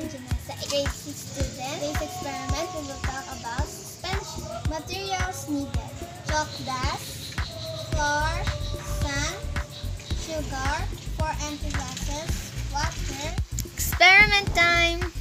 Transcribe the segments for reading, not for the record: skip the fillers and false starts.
Janessa, a grade 6 student. Today's experiment we will talk about suspension. Materials needed: chalk dust, flour, sand, sugar, 4 empty glasses, water. Experiment time!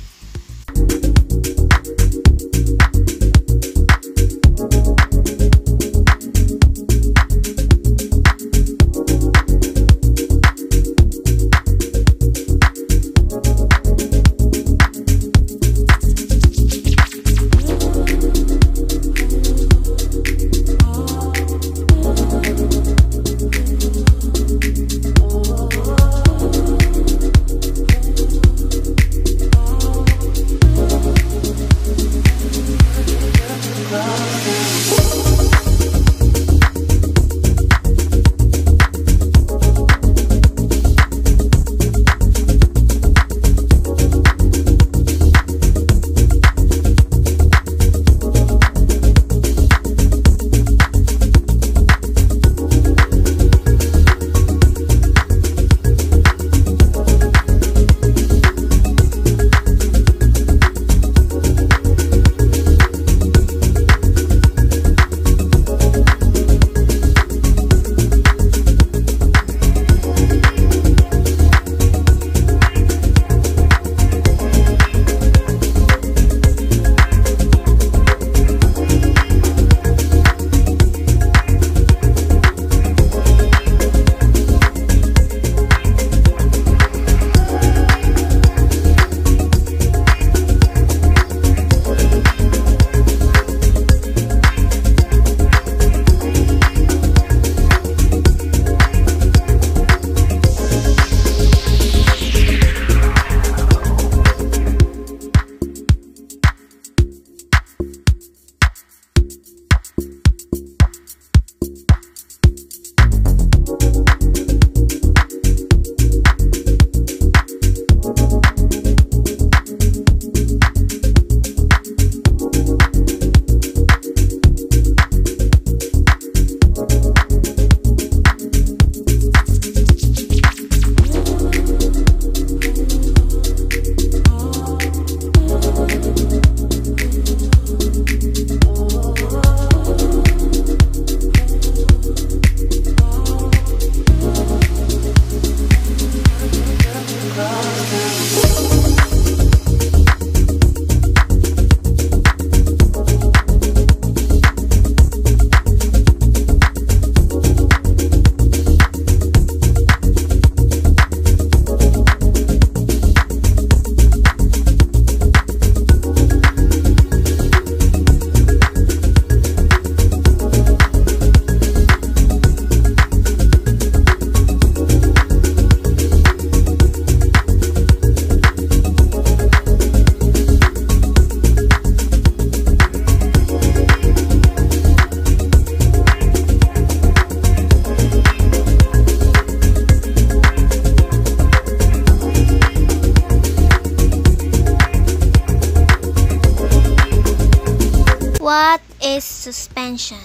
What is suspension?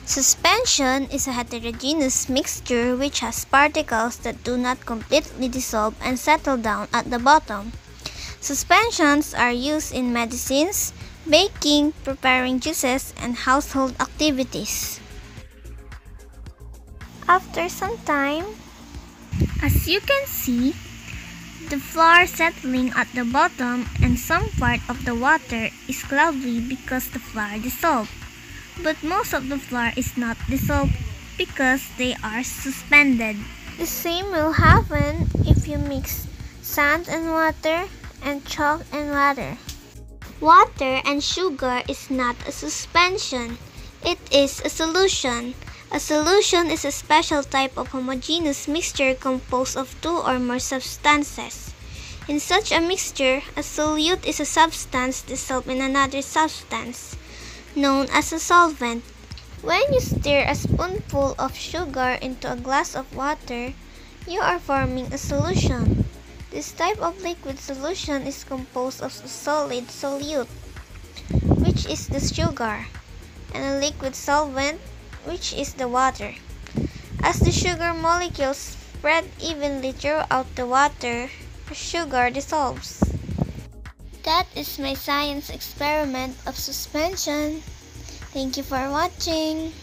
Suspension is a heterogeneous mixture which has particles that do not completely dissolve and settle down at the bottom. Suspensions are used in medicines, baking, preparing juices, and household activities. After some time, as you can see, the flour settling at the bottom and some part of the water is cloudy because the flour dissolved. But most of the flour is not dissolved because they are suspended. The same will happen if you mix sand and water and chalk and water. Water and sugar is not a suspension. It is a solution. A solution is a special type of homogeneous mixture composed of 2 or more substances. In such a mixture, a solute is a substance dissolved in another substance, known as a solvent. When you stir a spoonful of sugar into a glass of water, you are forming a solution. This type of liquid solution is composed of a solid solute, which is the sugar, and a liquid solvent, which is the water. As the sugar molecules spread evenly throughout the water, the sugar dissolves. That is my science experiment of suspension. Thank you for watching.